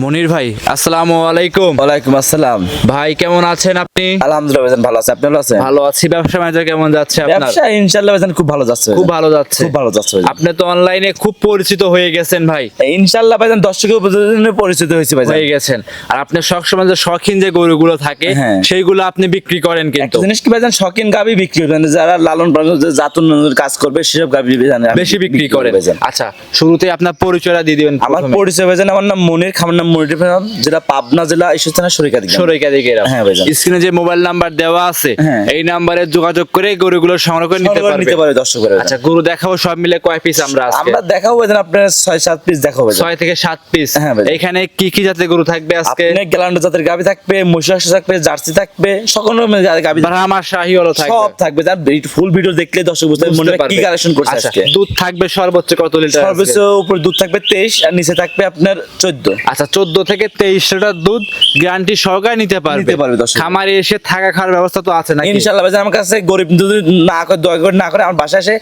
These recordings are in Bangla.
মনির ভাই, আসসালামু আলাইকুম। ওয়ালাইকুম আসসালাম। ভাই কেমন আছেন আপনি? আলহামদুলিল্লাহ ভাইজান ভালো আছে, আপনি ভালো আছেন? ভালো আছি। ব্যবসা বাণিজ্য কেমন যাচ্ছে আপনার? ব্যবসা ইনশাআল্লাহ ভাইজান খুব ভালো যাচ্ছে। খুব ভালো যাচ্ছে। খুব ভালো যাচ্ছে ভাইজান। আপনি তো অনলাইনে খুব পরিচিত হয়ে গেছেন ভাই। ইনশাআল্লাহ ভাইজান দর্শকের জন্য পরিচিত হয়েছে ভাইজান। হয়ে গেছেন। আর আপনি সবসময় যে শখিন যে গরুগুলো থাকে হ্যাঁ। সেইগুলো আপনি বিক্রি করেন কিন্তু। একটা জিনিস কি ভাইজান, শখিন গাবি বিক্রি করেন, যারা লালন পালন জাত উন্নয়নের কাজ করবে সেসব গাবি ভাইজান বেশি বিক্রি করেন। ভাইজান। আচ্ছা, শুরুতে আপনার পরিচয়টা দিয়ে দিবেন। আমার পরিচয় ভাইজান, আমার নাম মনির, খামার নাম মনির ফার্ম, যেটা পাবনা জেলা ঈশ্বর থানা সরিকাদি। সরাইকাদি গ্রাম। হ্যাঁ ভাইজান। স্ক্রিনে যে মোবাইল নাম্বার দেওয়া আছে হ্যাঁ। এই নাম্বারে যোগাযোগ করে গরুগুলো সংগ্রহ করে নিতে পারবে। নিতে পারে দর্শকের। আচ্ছা, গরু দেখাবো সব মিলে কয় পিস আমরা আজকে? আমরা দেখাবো ভাইজান আপনার 6-7 পিস দেখাবো ভাইজান। 6 থেকে 7 পিস। হ্যাঁ ভাইজান। এখানে কি কি জাতের গরু থাকবে আজকে? আপনি গ্যালান্ডো জাতের গাবি থাকবে, মহিষাস থাকবে, জার্সি থাকবে, সকল রকমের গাবি ব্রাহ্মা শাহিওয়ালও থাকবে। সব থাকবে। যার ফুল ভিডিও দেখলে দর্শক বুঝতে পারবে মনে কি কালেকশন করছে আচ্ছা, আজকে। দুধ থাকবে সর্বোচ্চ কত লিটার? সর্বোচ্চ উপরে দুধ থাকবে 23 আর নিচে থাকবে আপনার 14। আচ্ছা, 14 থেকে 23 লিটার দুধ গ্যারান্টি সহকারে নিতে পারবে। নিতে পারবে দর্শক। খামারে এসে থাকা খাওয়ার ব্যবস্থা তো আছে নাকি? ইনশাআল্লাহ ভাই, আমার কাছে গরিব যদি না করে দয়া করে না করে আমার বাসায় এসে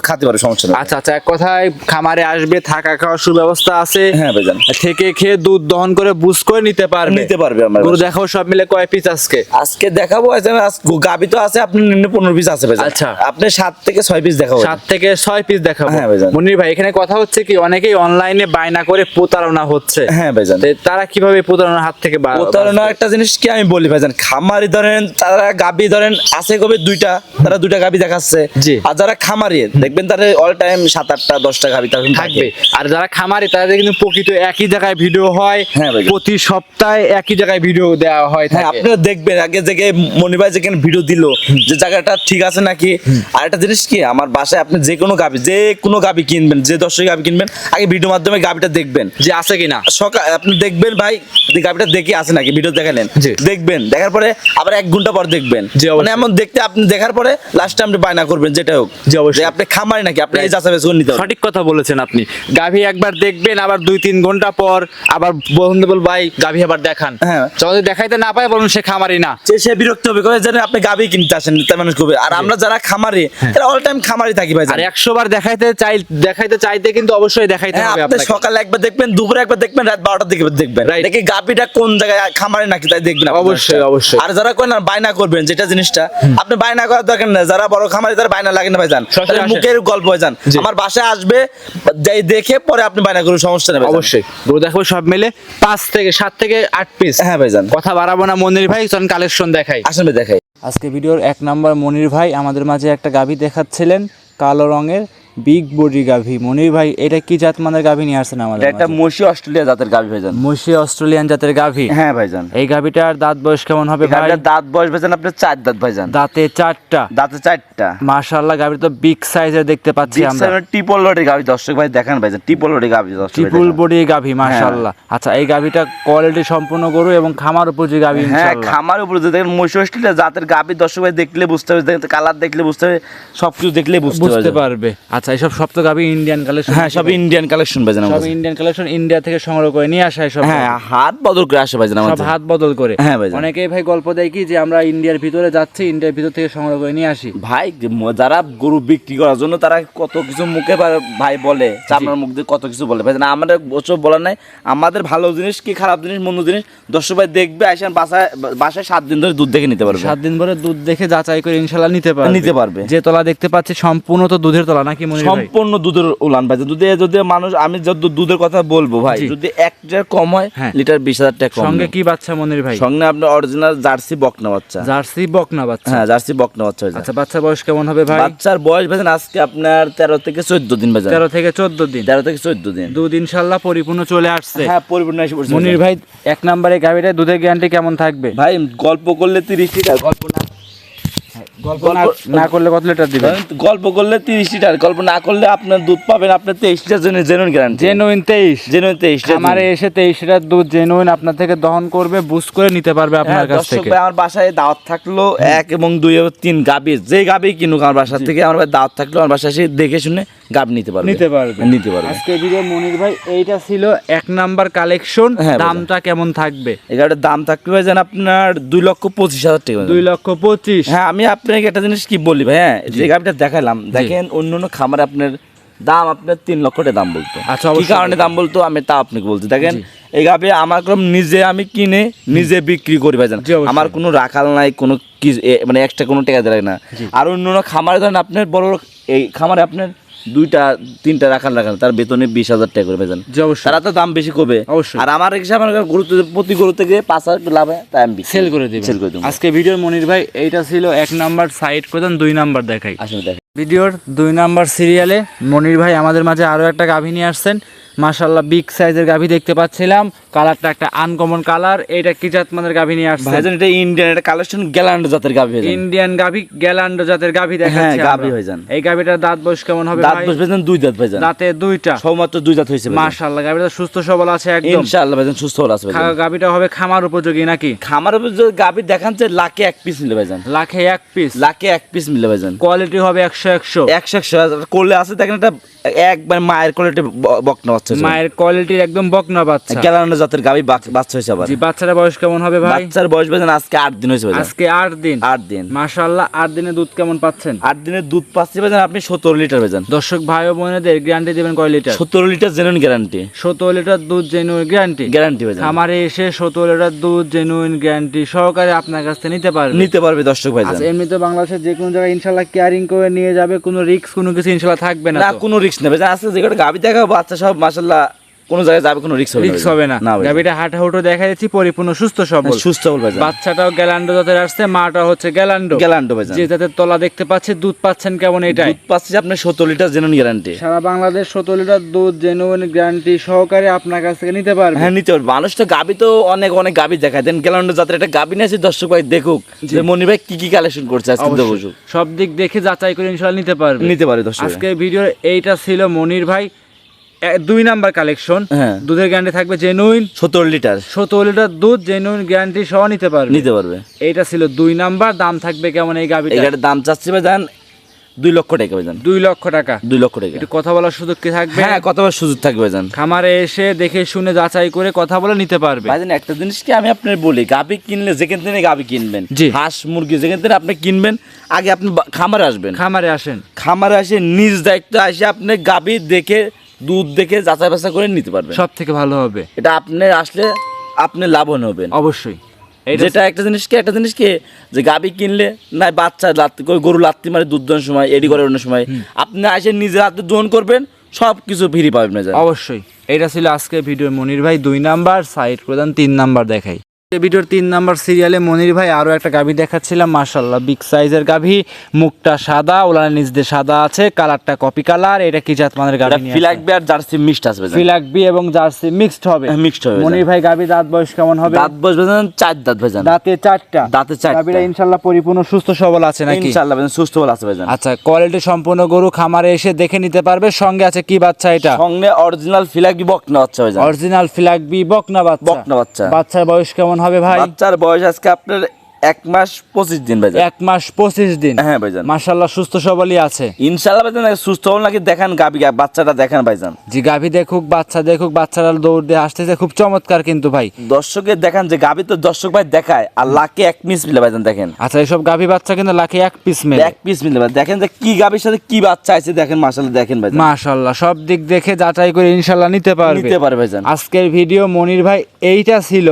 খেতে পারে, সমস্যা নেই। আচ্ছা আচ্ছা, এক কথায় খামারে আসবে, থাকা খাওয়ার সুব্যবস্থা আছে। হ্যাঁ ভাইজান। থেকে খেয়ে দুধ দহন করে বুঝ করে নিতে পারবে। নিতে পারবে আমার গরু বাসায়। দেখাও সব মিলে কয় পিস আজকে? আজকে দেখাবো গাবি তো আছে আপনি নিম্ন 15 পিস আছে ভাইজান। আচ্ছা। আপনি 7 থেকে 6 পিস দেখাবো। 7 থেকে 6 পিস দেখাবো। হ্যাঁ ভাইজান। মনির ভাই, এখানে কথা হচ্ছে কি অনেকেই অনলাইনে বায়না করে প্রতারণা হচ্ছে। হ্যাঁ ভাইজান। তো তারা কিভাবে প্রতারণার হাত থেকে প্রতারণা একটা জিনিস কি আমি বলি ভাইজান, খামারি ধরেন তারা গাবি ধরেন আছে কবে দুইটা, তারা দুইটা গাবি দেখাচ্ছে। জি। আর যারা খামারি দেখবেন তারা অল টাইম 7-8টা 10টা গাবি থাকবে। আর যারা খামারি তাদের কিন্তু প্রকৃত একই জায়গায় ভিডিও হয়। হ্যাঁ ভাই। প্রতি সপ্তাহে একই জায়গায় ভিডিও দেওয়া হয় হ্যাঁ, থাকে। আপনারা দেখবেন আগে থেকে মনিভাই যেখানে ভিডিও দিল যে জায়গাটা ঠিক আছে নাকি। আর একটা জিনিস কি, আমার বাসায় আপনি যে কোনো গাবি কিনবেন, যে দর্শক গাবি কিনবেন, আগে ভিডিওর মাধ্যমে গাবিটা দেখবেন যে আছে কিনা। সকাল আপনি দেখবেন ভাই যে গাবিটা দেখে আছে নাকি, ভিডিও দেখালেন, জি। দেখবেন, দেখার পরে আবার 1 ঘন্টা পর দেখবেন। জি, অবশ্যই। মানে এমন দেখতে আপনি দেখার পরে লাস্টে আপনি বায়না করবেন যেটা হোক, জি, অবশ্যই। যে আপনি খামারি নাকি, আপনি এই যাচাই বাছাই করে নিতে হবে। সঠিক কথা বলেছেন আপনি। গাভী একবার দেখবেন, আবার 2-3 ঘন্টা পর আবার বন্ধু বল ভাই গাভী আবার দেখান। হ্যাঁ। যদি দেখাইতে না পায় বলুন সে খামারি না। সে বিরক্ত হবে, কবে জানেন আপনি গাবি কিনতে আসেন তাই মানুষ করবে। আর আমরা যারা খামারি তারা অল টাইম খামারি থাকি ভাই। আর 100 বার দেখাইতে চাইতে কিন্তু অবশ্যই দেখাইতে হ্যাঁ, হবে আপনি আপনাকে। সকালে একবার দেখবেন, দুপুরে একবার দেখবেন, রাত 12টার দিকে দেখবেন, Right. দেখি গাবিটা কোন জায়গায় খামারে নাকি তাই দেখবেন আপনি। অবশ্যই, অবশ্যই। আর যারা করেন না বায়না করবেন যেটা জিনিসটা আপনি বায়না করার দরকার নেই। যারা বড় খামারি তারা বায়না লাগে না ভাইজান, সরাসরি তাহলে আসে। মুখের গল্প হয়ে যান। জি। আমার বাসায় আসবে, যাই দেখে পরে আপনি বায়না করুন, সমস্যা নেই ভাইজান। অবশ্যই গরু দেখবো সব মিলে 7 থেকে 8 পিস। হ্যাঁ ভাইজান। কথা বাড়াবো না মনির ভাই, চল কালেকশন দেখাই। আসেন ভাই দেখাই। আজকে ভিডিওর 1 নম্বর মনির ভাই আমাদের মাঝে একটা গাভী দেখাচ্ছিলেন, কালো রঙের বিগ বডি গাভী। মনির ভাই, এটা কি জাত মানের গাভী নিয়ে আসছেন আমাদের এটা একটা মাঝে? মশি অস্ট্রেলিয়া জাতের গাবি ভাইজান। মশি অস্ট্রেলিয়ান জাতের গাভী। হ্যাঁ ভাইজান। এই গাভীটার দাঁত বয়স কেমন হবে ভাই? গাবিটার দাঁত বয়স ভাইজান আপনার 4 দাঁত ভাইজান। দাঁতে 4টা। দাঁতে 4টা। মাশাআল্লাহ, গাভীটা তো বিগ সাইজের দেখতে পাচ্ছি আমরা। ট্রিপল বডি গাবি দর্শক ভাই দেখান ভাইজান, ট্রিপল বডি গাবি দর্শক ভাই ট্রিপল দেখান। বডি গাভী মাশাআল্লাহ। আচ্ছা, এই গাভীটা কোয়ালিটি সম্পূর্ণ গরু এবং খামার উপযোগী গাভী হ্যাঁ, ইনশাআল্লাহ। খামার উপরে যে দেখেন মহিষাসটিলা জাতের গাবি দর্শক ভাই দেখলে বুঝতে হবে, দেখেন কালার দেখলে বুঝতে হবে, সবকিছু দেখলে বুঝতে বুঝতে পারবে। পারবে। আচ্ছা, এইসব সব তো গাভী ইন্ডিয়ান কালেকশন। হ্যাঁ, সব ইন্ডিয়ান কালেকশন ভাইজান সব আমাদের। ইন্ডিয়ান কালেকশন, ইন্ডিয়া থেকে সংগ্রহ করে নিয়ে আসা সব। হ্যাঁ, হাত বদল করে আসে ভাইজান সব আমাদের। হাত বদল করে। হ্যাঁ ভাইজান। অনেকেই ভাই গল্প দেয় কি যে আমরা ইন্ডিয়ার ভিতরে যাচ্ছি, ইন্ডিয়ার ভিতর থেকে সংগ্রহ করে নিয়ে আসি। ভাই যারা গরু বিক্রি করার জন্য তারা কত কিছু মুখে ভাই বলে, চামড়ার মুখ দিয়ে কত কিছু বলে ভাইজান। আমাদের ওসব বলার নাই, আমাদের ভালো জিনিস কি খারাপ জিনিস মন্দ জিনিস দর্শক ভাই দেখবে, আসেন বাসায় 7 দিন ধরে দুধ দেখে নিতে পারবে। 7 দিন ধরে দুধ দেখে যাচাই করে ইনশাআল্লাহ নিতে পারবে। যে তলা দেখতে পাচ্ছি সম্পূর্ণ তো দুধের তলা নাকি মনির ভাই? সম্পূর্ণ দুধের উলান ভাই। যদি মানুষ, আমি যত দুধের কথা বলবো ভাই, জি। যদি 1 লিটার কম হয়, হ্যাঁ। লিটার 20,000 টাকা কম সঙ্গে নেই। কি বাচ্চা মনির ভাই? সঙ্গে আপনার অরিজিনাল জার্সি বকনা বাচ্চা। জার্সি বকনা বাচ্চা। হ্যাঁ, জার্সি বকনা বাচ্চা হয়েছে। আচ্ছা, বাচ্চা বয়স কেমন হবে ভাই? বাচ্চার বয়স ভাইজান আজকে আপনার 13 থেকে 14 দিন ভাইজান। 13 থেকে 14 দিন। 13 থেকে 14 দিন। দুধ ইনশাআল্লাহ পরিপূর্ণ চলে আসছে। হ্যাঁ, পরিপূর্ণ এসে পড়ছে মনির ভাই, 1 নম্বরে গাভীটার দুধের গ্যারান্টি কেমন থাকবে? ভাই গল্প করলে 30 লিটার, গল্প না করলে কত লিটার দিবেন? গল্প করলে 30 লিটার, গল্প না করলে আপনার দুধ পাবেন আপনার 23 litre genuine guarantee. Genuine 23। Genuine 23 litre. আমারে এসে 23 লিটার দুধ জেনুইন আপনার থেকে দহন করবে, বুঝ করে নিতে পারবে আপনার কাছ দর্শক থেকে। ভাই, আমার বাসায় দাওয়াত থাকলো 1 এবং 2 এবং 3 গাবি, যে গাবি কিনুক আমার বাসা থেকে, আমার ভাই দাওয়াত থাকলো আমার বাসায় এসে দেখে শুনে গাবি নিতে পারবে। নিতে পারবে। আজকে আজকে ভিডিও মনির ভাই এইটা ছিল 1 নাম্বার কালেকশন। হ্যাঁ, দামটা কেমন থাকবে? এগারোটার দাম থাকবে ভাই জান আপনার 2,25,000 টাকা। 2,25,000। হ্যাঁ, আমি আপনাকে একটা জিনিস কি বলি ভাই, হ্যাঁ, যে গাবিটা দেখালাম, দেখেন অন্য খামারে আপনার দাম আপনার 3 লক্ষ টাকা দাম বলতো। আচ্ছা, কি অবশ্যই। কারণে দাম বলতো আমি তা আপনাকে বলছি। দেখেন এই গাভী আমার কম নিজে আমি কিনে নিজে বিক্রি করি ভাইজান। জি, অবশ্যই। আমার কোনো রাখাল নাই, কোনো কি মানে এক্সট্রা কোনো টাকা দেয় না। আর অন্য অন্য খামারে ধরেন আপনার বড় বড় এই খামারে আপনার 2-3টা রাখাল রাখাল তার বেতনে 20,000 টাকা করে বেতন। জি, অবশ্যই। তারা তো দাম বেশি করবে অবশ্যই। আর আমার হিসাবে আমার গুরুত্ব প্রতি গরু থেকে 5,000 লাভ হয়, তাই আমি সেল করে দিবেন। সেল করে দেবো। আজকে ভিডিওর মনির ভাই এইটা ছিল 1 নাম্বার সাইড করে দেন, 2 নাম্বার দেখাই। আসলে দেখেন ভিডিওর 2 নাম্বার সিরিয়ালে মনির ভাই আমাদের মাঝে আরো একটা গাভী নিয়ে আসছেন। মাশাআল্লাহ বিগ সাইজের গাভী দেখতে পাচ্ছিলাম, কালারটা একটা আনকমন কালার। এটা কি জাত মানের গাভী নিয়ে আসছেন? ভাইজান এটা ইন্ডিয়ান একটা কালেকশন গ্যালান্ড জাতের গাভী ভাইজান। ইন্ডিয়ান গাভী, গ্যালান্ডো জাতের গাভী দেখাচ্ছি। হ্যাঁ, গাভী আমরা। ভাইজান। এই গাভীটার দাঁত বয়স কেমন হবে দাঁত ভাই? বসবে ভাইজান 2 দাঁত ভাইজান। দাঁতে 2টা। সবমাত্র 2 দাঁত হয়েছে ভাইজান। মাশাআল্লাহ গাভীটা সুস্থ সবল আছে একদম। ইনশাআল্লাহ ভাইজান সুস্থ হল আছে ভাইজান। গাভীটা হবে খামার উপযোগী নাকি? খামার উপর যে গাভী দেখান যে লাখে 1 পিস মিলে ভাইজান। লাখে 1 পিস। লাখে 1 পিস মিলে ভাইজান। কোয়ালিটি হবে 100 100 করলে আছে দেখেন এটা একবার মায়ের কোয়ালিটি বকনা বাচ্চা হয়েছে। মায়ের কোয়ালিটির একদম বকনা বাচ্চা। গ্যালান্ড জাতের গাভী বাচ্চা হয়েছে আবার। জি, বাচ্চার বয়স কেমন হবে ভাই? বাচ্চার বয়স ভাইজান আজকে 8 দিন হয়েছে ভাইজান। আজকে 8 দিন। 8 দিন। মাশাআল্লাহ 8 দিনে দুধ কেমন পাচ্ছেন? 8 দিনের দুধ পাচ্ছি ভাইজান আপনি 17 লিটার ভাইজান। দর্শক ভাই ও বোনেদের গ্যারান্টি দিবেন কয় litre? 17 litre genuine guarantee. 17 litre দুধ জেনুইন গ্যারান্টি। গ্যারান্টি ভাইজান। খামারে এসে 17 লিটার দুধ জেনুইন গ্যারান্টি সহকারে আপনার কাছ থেকে নিতে পারবে। নিতে পারবে দর্শক ভাইজান। আচ্ছা, এমনিতে বাংলাদেশের যে কোনো জায়গায় ইনশাআল্লাহ কেয়ারিং করে নিয়ে যাবে, কোনো রিস্ক কোনো কিছু ইনশাআল্লাহ থাকবে না না, তো? কোনো রিস্ক নেই ভাইজান। আজকে যে কটা গাভী দেখাবো বাচ্চা সব মাশাআল্লাহ কোনো জায়গায় যাবে, কোনো রিস্ক হবে না। রিস্ক হবে না। না ভাইজান। গাভীটা হাঁটাহুটো দেখা যাচ্ছে পরিপূর্ণ সুস্থ সবল। সুস্থ সবল ভাইজান। বাচ্চাটাও গ্যালান্ডো জাতের আসছে, মাটা হচ্ছে গ্যালান্ডো। গ্যালান্ড ভাইজান। যে জাতের তলা দেখতে পাচ্ছে, দুধ পাচ্ছেন কেমন এটাই? দুধ পাচ্ছি আপনি 17 লিটার জেনুইন গ্যারান্টি। সারা বাংলাদেশ 17 লিটার দুধ জেনুইন গ্যারান্টি সহকারে আপনার কাছ থেকে নিতে পারবে। হ্যাঁ, নিতে পারবে। মানুষ তো গাভী তো অনেক অনেক গাভী দেখায় দেন, গ্যালান্ড জাতের একটা গাভী নিয়ে আসি দর্শক ভাই দেখুক যে মনি ভাই কি কি কালেকশন করছে আজকে তো বসুক। সব দিক দেখে যাচাই করে ইনশাআল্লাহ নিতে পারবে। নিতে পারে দর্শক। আজকে ভিডিও এইটা ছিল মনির ভাই 2 নাম্বার কালেকশন। হ্যাঁ। দুধের গ্যারান্টি থাকবে জেনুইন। 17 লিটার 17 লিটার দুধ জেনুইন গ্যারান্টি সহ নিতে পারবে। নিতে পারবে। এইটা ছিল 2 নাম্বার। দাম থাকবে কেমন এই গাভীটা? এই গাড়ির দাম চাচ্ছি ভাইজান 2 লক্ষ টাকা ভাইজান। 2 লক্ষ টাকা। 2 লক্ষ টাকা। একটু কথা বলার সুযোগ কি থাকবে? হ্যাঁ, কতবার সুযোগ থাকবে ভাইজান। খামারে এসে দেখে শুনে যাচাই করে কথা বলে নিতে পারবে। ভাইজান একটা জিনিস কি আমি আপনার বলি, গাভী কিনলে যেখান থেকে গাভী কিনবেন, জি। হাঁস মুরগি যেখান থেকে আপনি কিনবেন, আগে আপনি খামারে আসবেন। খামারে আসেন। খামারে আসে নিজ দায়িত্ব আসে আপনি গাভী দেখে দুধ দেখে যাচাই বাছাই করে নিতে পারবেন। সব থেকে ভালো হবে। এটা আপনি আসলে আপনি লাভবান হবেন অবশ্যই। যেটা একটা জিনিস কি যে গাভী কিনলে না বাচ্চা গরু লাত্তি মারে দুধ দেওয়ার সময় এডি করে অন্য সময় আপনি আসে নিজের হাতে দোহন করবেন, সব কিছু ফ্রি পাবেন না। অবশ্যই। এটা ছিল আজকে ভিডিও মনির ভাই 2 নাম্বার সাইড প্রদান 3 নাম্বার দেখাই। ভিডিওর 3 নাম্বার সিরিয়ালে মনির ভাই আরো একটা গাভী দেখাচ্ছিলাম। মাশাআল্লাহ বিগ সাইজের গাভী, মুখটা সাদা, ওলানের নিচ দিয়ে সাদা আছে, কালারটা কপি কালার। এটা কি জাত মানের গাভী নিয়ে? ফিলাকবি আর জার্সি মিক্সড আসবে। ফিলাকবি এবং জার্সি মিক্সড হবে। মিক্সড হবে। মনির ভাই গাভী দাঁত বয়স কেমন হবে? দাঁত বসবে 4 দাঁত ভাইজান। দাঁতে 4টা। দাঁতে 4টা। গাভীটা ইনশাআল্লাহ পরিপূর্ণ সুস্থ সবল আছে নাকি? ইনশাআল্লাহ ভাইজান সুস্থ বল আছে ভাইজান। আচ্ছা, কোয়ালিটি সম্পূর্ণ গরু, খামারে এসে দেখে নিতে পারবে। সঙ্গে আছে কি বাচ্চা এটা? সঙ্গে অরিজিনাল ফিলাকবি বকনা বাচ্চা ভাইজান। অরিজিনাল ফিলাকবি বকনা বাচ্চা। বকনা বাচ্চা। বাচ্চার বয়স কেমন হবে ভাই? বাচ্চার বয়স আজকে আপনার 1 মাস 25 দিন ভাইজান। 1 মাস 25 দিন। হ্যাঁ ভাইজান। মাশাআল্লাহ সুস্থ সবলই আছে। ইনশাআল্লাহ ভাইজান সুস্থ হল নাকি দেখান গাভী বাচ্চাটা দেখান ভাইজান। জি, গাভী দেখুক, বাচ্চা দেখুক, বাচ্চারা দৌড় দিয়ে আসতেছে, খুব চমৎকার কিন্তু ভাই। দর্শকের দেখান যে গাভী তো দর্শক ভাই দেখায় আর লাখে 1 পিস মিলে ভাইজান দেখেন। আচ্ছা, এইসব গাভী বাচ্চা কিন্তু লাখে 1 পিস মেলে। 1 পিস মিলে ভাই দেখেন যে কি গাভীর সাথে কি বাচ্চা আছে দেখেন মাশাআল্লাহ দেখেন ভাইজান। মাশাআল্লাহ সব দিক দেখে যাচাই করে ইনশাআল্লাহ নিতে পারবে। নিতে পারবে ভাইজান। আজকের ভিডিও মনির ভাই এইটা ছিল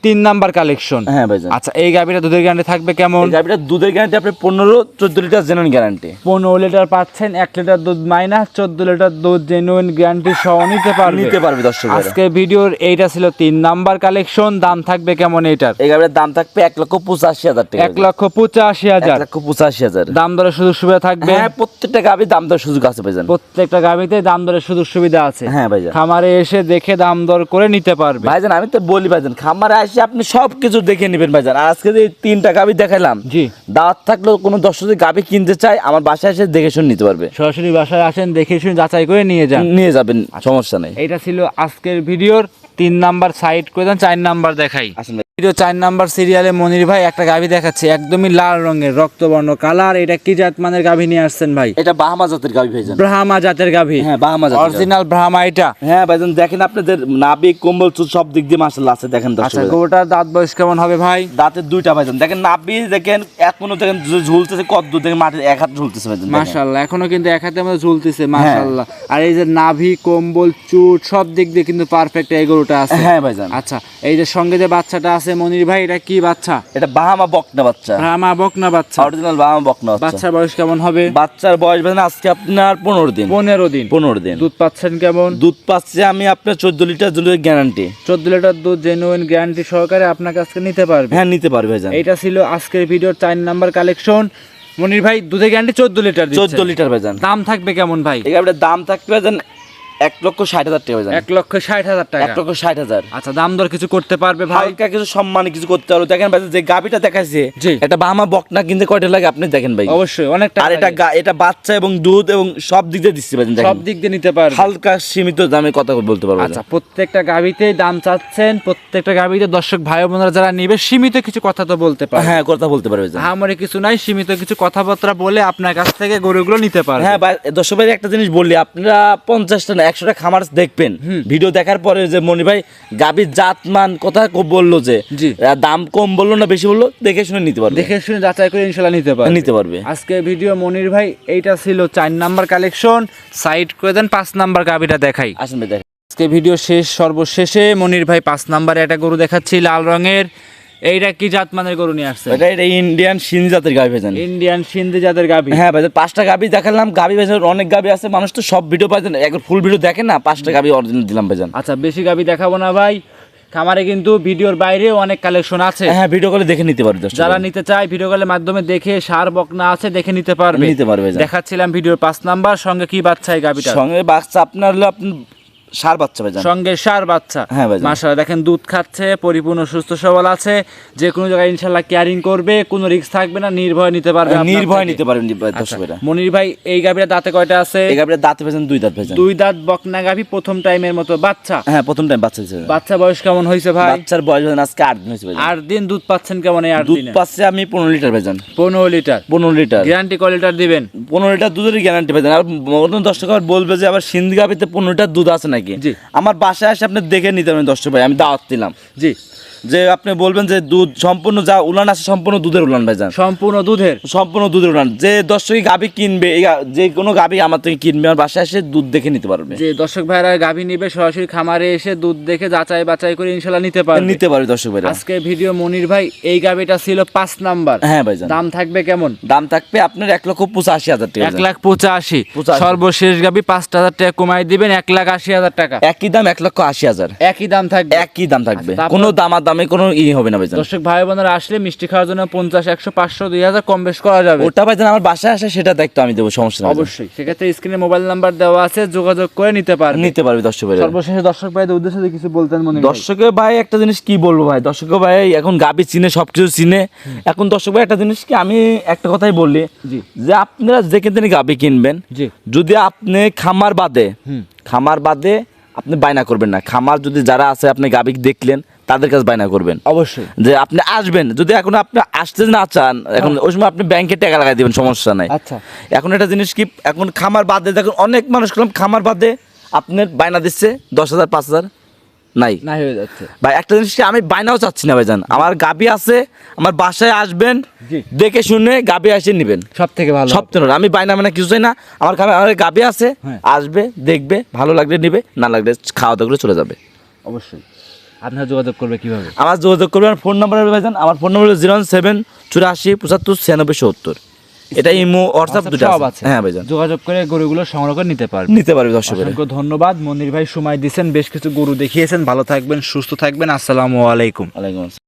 3 নাম্বার কালেকশন। হ্যাঁ ভাইজান। আচ্ছা, এই গাভীটা দুধের গ্যারান্টি থাকবে কেমন? এই গাভীটা দুধের গ্যারান্টি আপনি 15-14 লিটার জেনুইন গ্যারান্টি। 15 লিটার পাচ্ছেন, 1 লিটার দুধ মাইনাস 14 লিটার দুধ জেনুইন গ্যারান্টি সহ নিতে পারবে। নিতে পারবে দর্শক ভাইরা। আজকে ভিডিওর এইটা ছিল 3 নাম্বার কালেকশন। দাম থাকবে কেমন এটার? এই গাভীর দাম থাকবে 1,85,000 টাকা। 1,85,000। 1,85,000 দাম দরে সুযোগ সুবিধা থাকবে। হ্যাঁ, প্রত্যেকটা গাভীর দাম দর সুযোগ আছে ভাইজান। প্রত্যেকটা গাভীতে দাম দরের সুযোগ সুবিধা আছে। হ্যাঁ ভাইজান। খামারে এসে দেখে দাম দর করে নিতে পারবে। ভাইজান আমি তো বলি ভাইজান খামারে আসে আপনি সবকিছু দেখে নেবেন ভাইজান। আর আজকে যে 3টা গাভী দেখাইলাম, জি, দাঁত থাকলেও কোনো দর্শক যদি গাভী কিনতে চায় আমার বাসায় এসে দেখে শুনে নিতে পারবে। সরাসরি বাসায় আসেন, দেখে শুনে যাচাই করে নিয়ে যান। নিয়ে যাবেন, সমস্যা নেই। এটা ছিল আজকের ভিডিওর 3 নাম্বার সাইড করে দেন, 4 নাম্বার দেখাই। আসেন ভাই। ভিডিও 4 নাম্বার সিরিয়ালে মনির ভাই একটা গাভী দেখাচ্ছে, একদমই লাল রঙের রক্তবর্ণ কালার। এটা কি জাত মানের গাভী নিয়ে আসছেন ভাই? এটা বাহামা জাতের গাভী ভাইজান। ব্রাহ্মা জাতের গাভী? হ্যাঁ বাহামা জাতের। অরিজিনাল ব্রাহ্মা এটা? হ্যাঁ ভাইজান, দেখেন আপনাদের নাভি কম্বল চুল সব দিক দিয়ে মাশাআল্লাহ আছে, দেখেন দর্শক। আচ্ছা, গরুটার দাঁত বয়স কেমন হবে ভাই? দাঁতের দুইটা ভাইজান, দেখেন নাভি দেখেন এখনো দেখেন ঝুলতেছে, কত দূর দেখেন মাটির এক হাত ঝুলতেছে ভাইজান। মাশাআল্লাহ, এখনো কিন্তু এক হাতের মধ্যে ঝুলতেছে মাশাআল্লাহ। আর এই যে নাভি কম্বল চুট সব দিক দিয়ে কিন্তু পারফেক্ট এই গরুটা আছে। হ্যাঁ ভাইজান। আচ্ছা, এই যে সঙ্গে যে বাচ্চাটা আছে মনির ভাই, এটা কি বাচ্চা? এটা বাহামা বকনা বাচ্চা। ব্রাহ্মা বকনা বাচ্চা? অরিজিনাল বাহামা বকনা বাচ্চা। বাচ্চার বয়স কেমন হবে? বাচ্চার বয়স ভাইজান আজকে আপনার 15 দিন। 15 দিন। 15 দিন। দুধ পাচ্ছেন কেমন? দুধ পাচ্ছে আমি আপনার 14 লিটার দুধের গ্যারান্টি। 14 লিটার দুধ জেনুইন গ্যারান্টি সহকারে আপনার কাছে নিতে পারবে। হ্যাঁ নিতে পারবে ভাইজান। এটা ছিল আজকের ভিডিওর 4 নাম্বার কালেকশন। মনির ভাই দুধের গ্যারান্টি 14 লিটার দিচ্ছে। 14 লিটার ভাইজান। দাম থাকবে কেমন ভাই? এই গাড়িটার দাম থাকবে ভাইজান 1,60,000 টাকা ভাইজান। 1,60,000 টাকা? 1,60,000। আচ্ছা, দাম দর কিছু করতে পারবে ভাই? হালকা কিছু সম্মানী কিছু করতে পারো। দেখেন ভাই যে গাবিটা দেখাইছে, জি। এটা বাহামা বকনা কিনতে কয়টা লাগে আপনি দেখেন ভাই। অবশ্যই অনেক টাকা আর এটা লাগে। এটা বাচ্চা এবং দুধ এবং সব দিক দিয়ে দিচ্ছে ভাইজান, সব দেখেন। দিক দিয়ে নিতে পারবে। হালকা সীমিত দামে কথা বলতে পারবো। আচ্ছা, প্রত্যেকটা গাবিতেই দাম চাচ্ছেন, প্রত্যেকটা গাবিতে দর্শক ভাই বোনেরা যারা নিবে সীমিত কিছু কথা তো বলতে পারে। হ্যাঁ কথা বলতে পারবে ভাইজান। আমারে কিছু নাই, সীমিত কিছু কথাবার্তা বলে আপনার কাছ থেকে গরুগুলো নিতে পারবে। হ্যাঁ ভাই, দর্শক ভাই একটা জিনিস বললি, আপনারা 50টা না 100টা খামার দেখবেন, ভিডিও দেখার পরে যে মনি ভাই গাবির জাত মান কথা বললো যে জি। দাম কম বললো না বেশি বললো, দেখে শুনে নিতে পারবে। দেখে শুনে যাচাই করে ইনশাআল্লাহ নিতে পারবে। আজকে ভিডিও মনির ভাই এইটা ছিল 4 নাম্বার কালেকশন। সাইড করে দেন, 5 নাম্বার গাবিটা দেখাই। আসেন ভাই দেখেন। আজকে ভিডিও সর্বশেষে মনির ভাই 5 নাম্বারে একটা গরু দেখাচ্ছি লাল রঙের। এইটা কি জাত মানের গরু নিয়ে আসছে? এটা ইন্ডিয়ান সিন্ধি জাতের গাবি ভাইজান। ইন্ডিয়ান সিন্ধি জাতের গাবি? হ্যাঁ ভাই, 5টা গাবি দেখালাম। গাবি ভাইজান অনেক গাবি আছে, মানুষ তো সব ভিডিও পাইছেন, একবার ফুল ভিডিও দেখেন না, 5টা গাবি অরিজিনাল দিলাম ভাইজান। আচ্ছা, বেশি গাবি দেখাবো না ভাই, খামারে কিন্তু ভিডিওর বাইরে অনেক কালেকশন আছে। হ্যাঁ ভিডিও কলে দেখে নিতে পারবে দর্শক। যারা নিতে চায় ভিডিও কলের মাধ্যমে দেখে সার বকনা আছে দেখে নিতে পারবে। ভাইজান। দেখাচ্ছিলাম ভিডিওর 5 নাম্বার। সঙ্গে কি বাচ্চা এই গাবিটা? সঙ্গে বাচ্চা আপনার হলো আপনি সার বাচ্চা ভাইজান। সঙ্গে সার বাচ্চা? হ্যাঁ ভাইজান। মাশাআল্লাহ, দেখেন দুধ খাচ্ছে, পরিপূর্ণ সুস্থ সবল আছে, যে কোনো জায়গায় ইনশাআল্লাহ কেয়ারিং করবে, কোনো রিস্ক থাকবে না, নির্ভয় নিতে পারবে আপনার নির্ভয় থেকে। নিতে পারবেন আচ্ছা, দর্শক ভাইরা। মনির ভাই এই গাবিটা দাঁতে কয়টা আছে? এই গাবিটা দাঁতে ভাইজান 2 দাঁত ভাইজান। 2 দাঁত বকনা গাবি, প্রথম টাইমের মতো বাচ্চা? হ্যাঁ প্রথম টাইম বাচ্চা দিয়েছে। বাচ্চা বয়স কেমন হয়েছে ভাই? বাচ্চার বয়স ভাইজান আজকে 8 দিন হয়েছে ভাইজান। 8 দিন। দুধ পাচ্ছেন কেমন এই 8 দুধ দিনে? পাচ্ছে আমি 15 লিটার ভাইজান। 15 লিটার? 15 লিটার গ্যারান্টি কয় লিটার দিবেন? 15 লিটার দুধের গ্যারান্টি ভাইজান। আর মতন দর্শক আবার বলবে যে আবার সিন্ধি গাবিতে 15 লিটার দুধ আছে নাকি? জি। আমার বাসায় এসে আপনি দেখে নিতে পারেন দর্শক ভাই, আমি দাওয়াত দিলাম। জি। যে আপনি বলবেন যে দুধ সম্পূর্ণ যা উলান আছে সম্পূর্ণ দুধের উলান ভাইজান। সম্পূর্ণ দুধের? সম্পূর্ণ দুধের উলান। যে দর্শকই গাবি কিনবে, যে কোনো গাবি আমার থেকে কিনবে, আমার বাসায় এসে দুধ দেখে নিতে পারবে। যে দর্শক ভাইরা গাভী নিবে সরাসরি খামারে এসে দুধ দেখে যাচাই বাছাই করে ইনশাআল্লাহ নিতে পারবে দর্শক ভাইরা। আজকে ভিডিও মনির ভাই এই গাভীটা ছিল 5 নাম্বার। হ্যাঁ ভাইজান। দাম থাকবে কেমন? দাম থাকবে আপনার 1,85,000 টাকা। 1,85,000। সর্বশেষ গাভী 5,000 টাকা কমাই দিবেন, 1,80,000 টাকা। একই দাম 1,80,000। একই দাম থাকবে? একই দাম থাকবে, আচ্ছা, কোনো দামাদামি কোনো হবে না ভাইজান। দর্শক ভাই বোনেরা আসলে মিষ্টি খাওয়ার জন্য 50, 100, 500, 2,000 কম বেশ করা যাবে। ওটা ভাইজান আমার বাসায় আসে সেটা দেখতো আমি দেবো, সমস্যা নেই। অবশ্যই, সেক্ষেত্রে স্ক্রিনে মোবাইল নাম্বার দেওয়া আছে, যোগাযোগ করে নিতে পারবে দর্শক ভাই। সর্বশেষে দর্শক ভাইদের উদ্দেশ্যে কিছু বলতেন মনির ভাই? দর্শকের ভাই একটা জিনিস কি বলবো ভাই, দর্শকের ভাই এখন গাবি চিনে, সবকিছু চিনে। এখন দর্শক ভাই একটা জিনিস কি, আমি একটা কথাই বললি জি। যে আপনারা যেখানে গাবি কিনবেন, জি। যদি আপনি খামার বাদে আপনি বায়না করবেন না। খামার যদি যারা আছে আপনি গাবি দেখলেন তাদের কাছে বায়না করবেন অবশ্যই। যে আপনি আসবেন, যদি এখন আপনি আসতে না চান, এখন ওই সময় আপনি ব্যাংকে টাকা লাগাই দিবেন, সমস্যা নাই। আচ্ছা। এখন একটা জিনিস কি, এখন খামার বাদে দেখুন অনেক মানুষ খামার বাদে আপনার বায়না দিচ্ছে 10,000, 5,000 নাই হয়ে যাচ্ছে ভাই। একটা জিনিস কি, আমি বায়নাও চাচ্ছি না ভাইজান, আমার গাবি আছে, আমার বাসায় আসবেন, জি। দেখে শুনে গাবি এসে নিবেন, সব থেকে ভালো। আমি বায়না মানে কিছু চাই না। আমার গাবি আছে, আসবে, দেখবে, ভালো লাগলে নিবে, না লাগলে খাওয়া দাওয়া করে চলে যাবে। অবশ্যই। আপনারা যোগাযোগ করবে কিভাবে? আমার যোগাযোগ করবে আমার ফোন নাম্বার ভাইজান। আমার ফোন নাম্বার 078475 এটা ইমো হোয়াটসঅ্যাপ দুটো আছে। হ্যাঁ ভাইজান, যোগাযোগ করে গরুগুলো সংগ্রহ করে নিতে পারবে দর্শক। অসংখ্য ধন্যবাদ মনির ভাই, সময় দিয়েছেন, বেশ কিছু গরু দেখিয়েছেন। ভালো থাকবেন, সুস্থ থাকবেন। আসসালামু আলাইকুম। ওয়ালাইকুম আসসালাম।